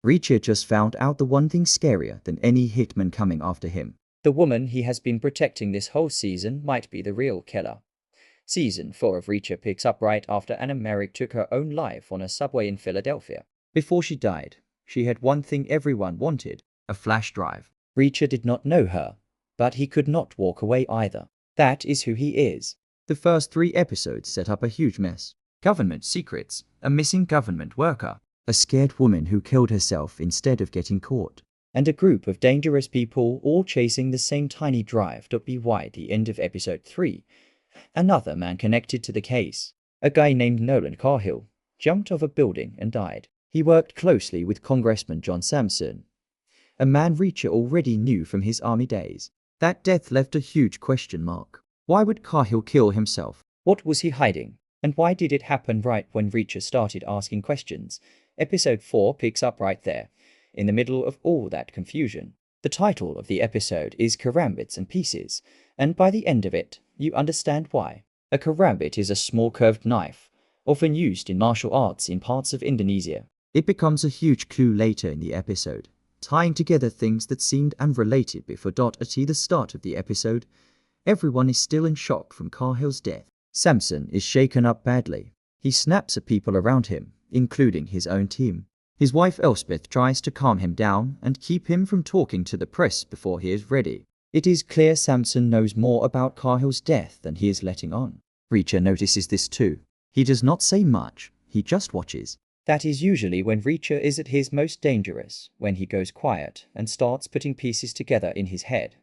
Reacher just found out the one thing scarier than any hitman coming after him. The woman he has been protecting this whole season might be the real killer. Season 4 of Reacher picks up right after Anna Merrick took her own life on a subway in Philadelphia. Before she died, she had one thing everyone wanted, a flash drive. Reacher did not know her, but he could not walk away either. That is who he is. The first 3 episodes set up a huge mess. Government secrets, a missing government worker, a scared woman who killed herself instead of getting caught, and a group of dangerous people all chasing the same tiny drive. By the end of episode 3, another man connected to the case, a guy named Nolan Carhill, jumped off a building and died. He worked closely with Congressman John Sampson, a man Reacher already knew from his army days. That death left a huge question mark. Why would Carhill kill himself? What was he hiding? And why did it happen right when Reacher started asking questions? Episode 4 picks up right there, in the middle of all that confusion. The title of the episode is Karambits and Pieces, and by the end of it, you understand why. A karambit is a small curved knife, often used in martial arts in parts of Indonesia. It becomes a huge clue later in the episode, tying together things that seemed unrelated before. At the start of the episode, everyone is still in shock from Carhill's death. Samson is shaken up badly. He snaps at people around him, including his own team. His wife Elspeth tries to calm him down and keep him from talking to the press before he is ready. It is clear Samson knows more about Carhill's death than he is letting on. Reacher notices this too. He does not say much, he just watches. That is usually when Reacher is at his most dangerous, when he goes quiet and starts putting pieces together in his head.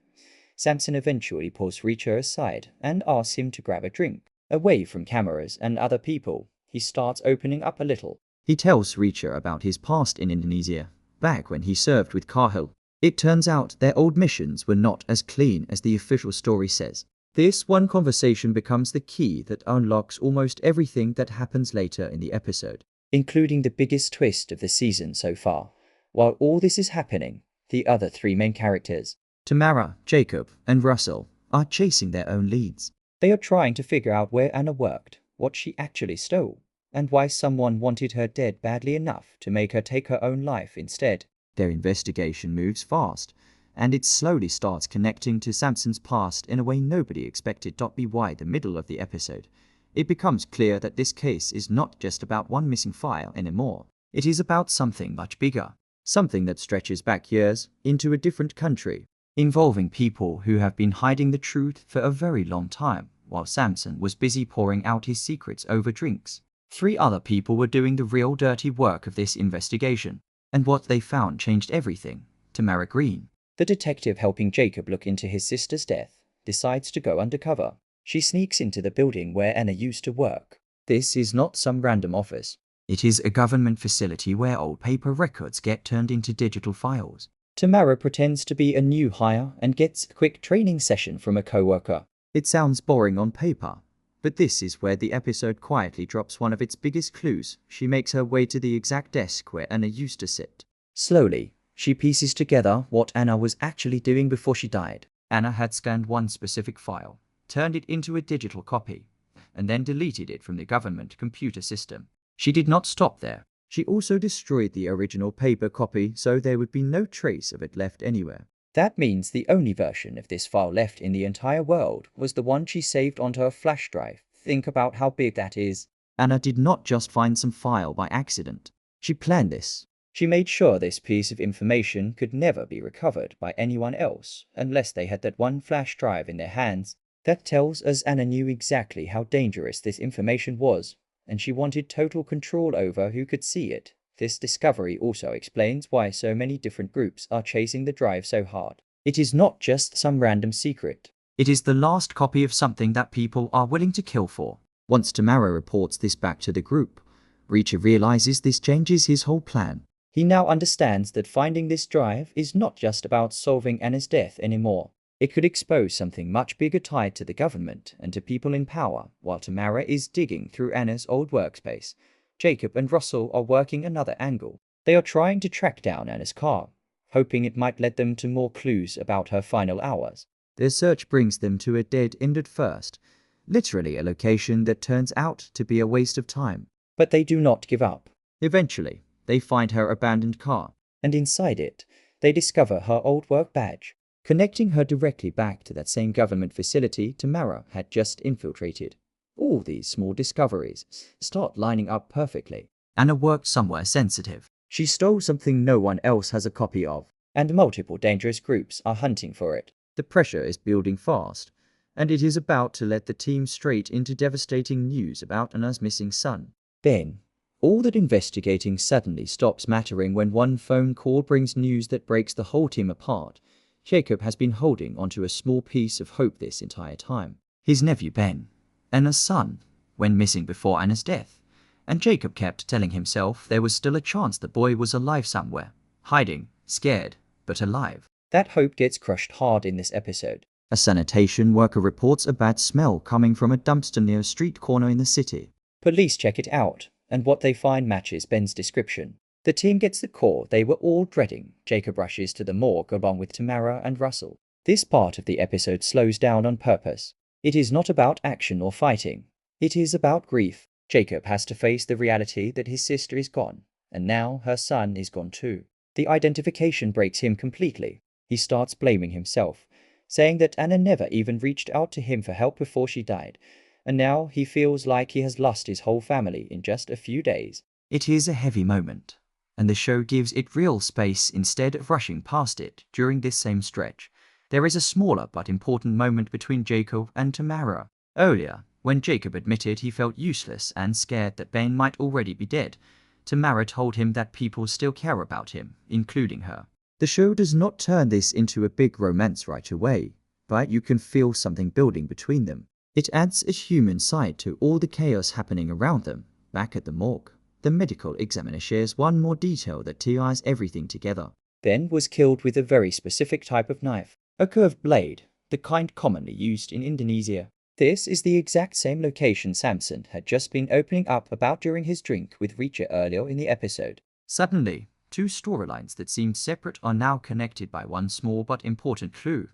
Samson eventually pulls Reacher aside and asks him to grab a drink. Away from cameras and other people, he starts opening up a little. He tells Reacher about his past in Indonesia, back when he served with Carhill. It turns out their old missions were not as clean as the official story says. This one conversation becomes the key that unlocks almost everything that happens later in the episode, including the biggest twist of the season so far. While all this is happening, the other 3 main characters, Tamara, Jacob, and Russell, are chasing their own leads. They are trying to figure out where Anna worked, what she actually stole, and why someone wanted her dead badly enough to make her take her own life instead. Their investigation moves fast, and it slowly starts connecting to Samson's past in a way nobody expected. By the middle of the episode, it becomes clear that this case is not just about one missing file anymore. It is about something much bigger, something that stretches back years into a different country, involving people who have been hiding the truth for a very long time, while Samson was busy pouring out his secrets over drinks. 3 other people were doing the real dirty work of this investigation, and what they found changed everything. Tamara Green, the detective helping Jacob look into his sister's death, decides to go undercover. She sneaks into the building where Anna used to work. This is not some random office. It is a government facility where old paper records get turned into digital files. Tamara pretends to be a new hire and gets a quick training session from a co-worker. It sounds boring on paper, but this is where the episode quietly drops one of its biggest clues. She makes her way to the exact desk where Anna used to sit. Slowly, she pieces together what Anna was actually doing before she died. Anna had scanned one specific file, turned it into a digital copy, and then deleted it from the government computer system. She did not stop there. She also destroyed the original paper copy so there would be no trace of it left anywhere. That means the only version of this file left in the entire world was the one she saved onto her flash drive. Think about how big that is. Anna did not just find some file by accident. She planned this. She made sure this piece of information could never be recovered by anyone else unless they had that one flash drive in their hands. That tells us Anna knew exactly how dangerous this information was, and she wanted total control over who could see it. This discovery also explains why so many different groups are chasing the drive so hard. It is not just some random secret. It is the last copy of something that people are willing to kill for. Once Tamara reports this back to the group, Reacher realizes this changes his whole plan. He now understands that finding this drive is not just about solving Anna's death anymore. It could expose something much bigger tied to the government and to people in power. While Tamara is digging through Anna's old workspace, Jacob and Russell are working another angle. They are trying to track down Anna's car, hoping it might lead them to more clues about her final hours. Their search brings them to a dead end at first, literally a location that turns out to be a waste of time. But they do not give up. Eventually, they find her abandoned car. and inside it, they discover her old work badge, connecting her directly back to that same government facility Tamara had just infiltrated. All these small discoveries start lining up perfectly. Anna worked somewhere sensitive. She stole something no one else has a copy of, and multiple dangerous groups are hunting for it. The pressure is building fast, and it is about to let the team straight into devastating news about Anna's missing son. Then, all that investigating suddenly stops mattering when one phone call brings news that breaks the whole team apart. Jacob has been holding onto a small piece of hope this entire time. His nephew Ben, Anna's son, went missing before Anna's death, and Jacob kept telling himself there was still a chance the boy was alive somewhere, hiding, scared, but alive. That hope gets crushed hard in this episode. A sanitation worker reports a bad smell coming from a dumpster near a street corner in the city. Police check it out, and what they find matches Ben's description. The team gets the call they were all dreading. Jacob rushes to the morgue along with Tamara and Russell. This part of the episode slows down on purpose. It is not about action or fighting. It is about grief. Jacob has to face the reality that his sister is gone, and now her son is gone too. The identification breaks him completely. He starts blaming himself, saying that Anna never even reached out to him for help before she died, and now he feels like he has lost his whole family in just a few days. It is a heavy moment, and the show gives it real space instead of rushing past it. During this same stretch, there is a smaller but important moment between Jacob and Tamara. Earlier, when Jacob admitted he felt useless and scared that Ben might already be dead, Tamara told him that people still care about him, including her. The show does not turn this into a big romance right away, but you can feel something building between them. It adds a human side to all the chaos happening around them. Back at the morgue, the medical examiner shares one more detail that ties everything together. Ben was killed with a very specific type of knife, a curved blade, the kind commonly used in Indonesia. This is the exact same location Samson had just been opening up about during his drink with Reacher earlier in the episode. Suddenly, two storylines that seemed separate are now connected by one small but important clue.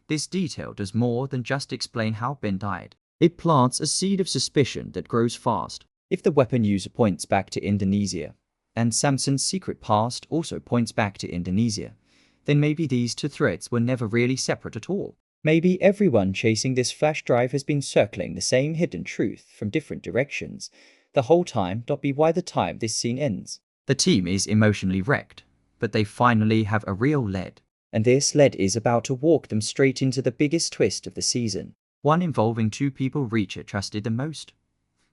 This detail does more than just explain how Ben died. It plants a seed of suspicion that grows fast. If the weapon user points back to Indonesia, and Samson's secret past also points back to Indonesia, then maybe these two threads were never really separate at all. Maybe everyone chasing this flash drive has been circling the same hidden truth from different directions the whole time. By the time this scene ends, the team is emotionally wrecked, but they finally have a real lead. And this lead is about to walk them straight into the biggest twist of the season. One involving two people Reacher trusted the most.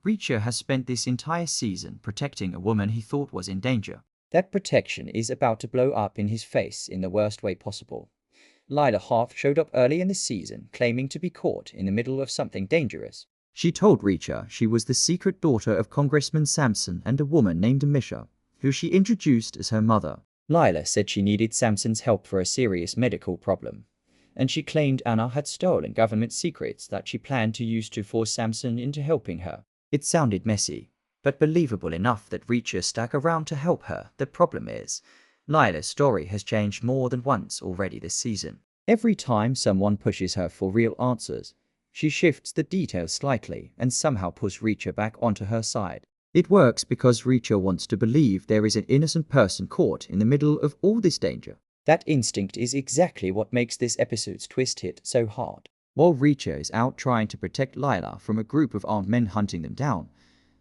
Reacher has spent this entire season protecting a woman he thought was in danger. That protection is about to blow up in his face in the worst way possible. Lila Harth showed up early in the season claiming to be caught in the middle of something dangerous. She told Reacher she was the secret daughter of Congressman Sampson and a woman named Amisha, who she introduced as her mother. Lila said she needed Samson's help for a serious medical problem, and she claimed Anna had stolen government secrets that she planned to use to force Samson into helping her. It sounded messy, but believable enough that Reacher stuck around to help her. The problem is, Lila's story has changed more than once already this season. Every time someone pushes her for real answers, she shifts the details slightly and somehow pulls Reacher back onto her side. It works because Reacher wants to believe there is an innocent person caught in the middle of all this danger. That instinct is exactly what makes this episode's twist hit so hard. While Reacher is out trying to protect Lila from a group of armed men hunting them down,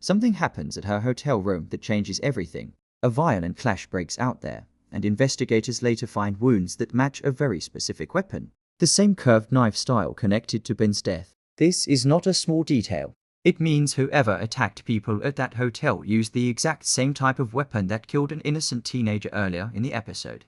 something happens at her hotel room that changes everything. A violent clash breaks out there, and investigators later find wounds that match a very specific weapon. The same curved knife style connected to Ben's death. This is not a small detail. It means whoever attacked people at that hotel used the exact same type of weapon that killed an innocent teenager earlier in the episode.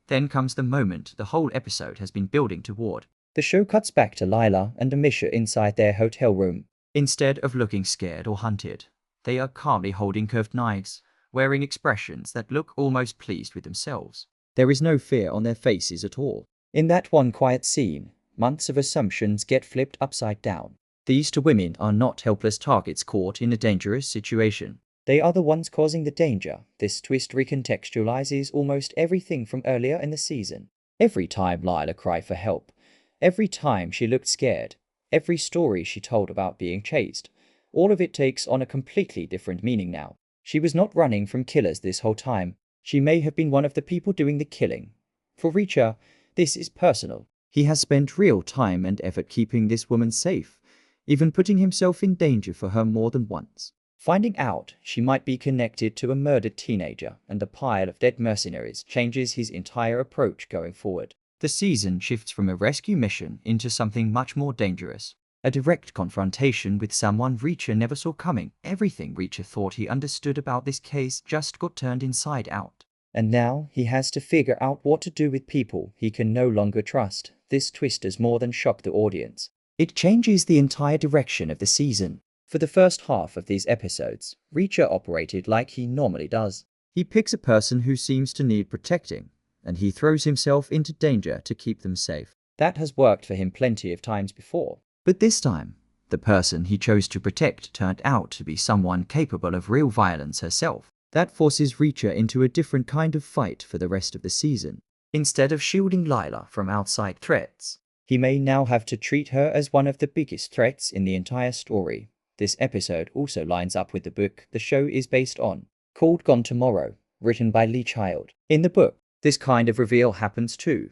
Then comes the moment the whole episode has been building toward. The show cuts back to Lila and Amisha inside their hotel room. Instead of looking scared or hunted, they are calmly holding curved knives, wearing expressions that look almost pleased with themselves. There is no fear on their faces at all. In that one quiet scene, months of assumptions get flipped upside down. These two women are not helpless targets caught in a dangerous situation. They are the ones causing the danger. This twist recontextualizes almost everything from earlier in the season. Every time Lila cried for help, every time she looked scared, every story she told about being chased, all of it takes on a completely different meaning now. She was not running from killers this whole time. She may have been one of the people doing the killing. For Reacher, this is personal. He has spent real time and effort keeping this woman safe, even putting himself in danger for her more than once. Finding out she might be connected to a murdered teenager and a pile of dead mercenaries changes his entire approach going forward. The season shifts from a rescue mission into something much more dangerous. A direct confrontation with someone Reacher never saw coming. Everything Reacher thought he understood about this case just got turned inside out. And now he has to figure out what to do with people he can no longer trust. This twist does more than shock the audience. It changes the entire direction of the season. For the first half of these episodes, Reacher operated like he normally does. He picks a person who seems to need protecting, and he throws himself into danger to keep them safe. That has worked for him plenty of times before. But this time, the person he chose to protect turned out to be someone capable of real violence herself. That forces Reacher into a different kind of fight for the rest of the season. Instead of shielding Lila from outside threats, he may now have to treat her as one of the biggest threats in the entire story. This episode also lines up with the book the show is based on, called Gone Tomorrow, written by Lee Child. In the book, this kind of reveal happens too,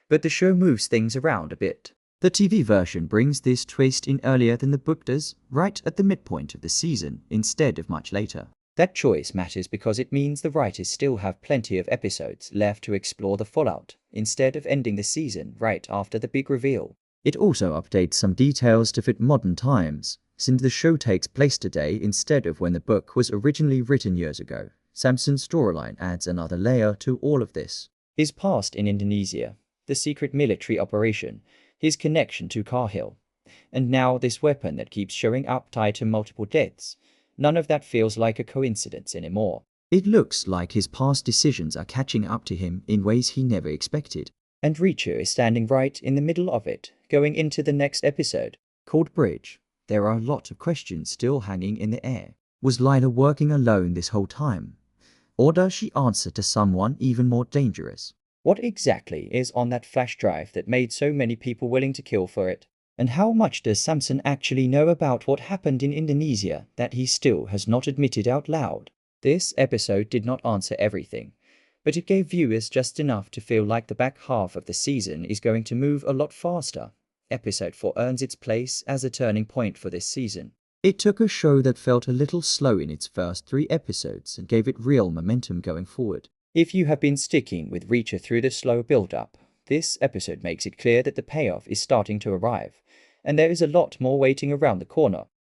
but the show moves things around a bit. The TV version brings this twist in earlier than the book does, right at the midpoint of the season instead of much later. That choice matters because it means the writers still have plenty of episodes left to explore the fallout, instead of ending the season right after the big reveal. It also updates some details to fit modern times, since the show takes place today instead of when the book was originally written years ago. Samson's storyline adds another layer to all of this. His past in Indonesia, the secret military operation, his connection to Cahill, and now this weapon that keeps showing up tied to multiple deaths. None of that feels like a coincidence anymore. It looks like his past decisions are catching up to him in ways he never expected. And Reacher is standing right in the middle of it, going into the next episode, called Bridge. There are a lot of questions still hanging in the air. Was Lila working alone this whole time? Or does she answer to someone even more dangerous? What exactly is on that flash drive that made so many people willing to kill for it? And how much does Samson actually know about what happened in Indonesia that he still has not admitted out loud? This episode did not answer everything, but it gave viewers just enough to feel like the back half of the season is going to move a lot faster. Episode 4 earns its place as a turning point for this season. It took a show that felt a little slow in its first 3 episodes and gave it real momentum going forward. If you have been sticking with Reacher through the slow build-up, this episode makes it clear that the payoff is starting to arrive, and there is a lot more waiting around the corner.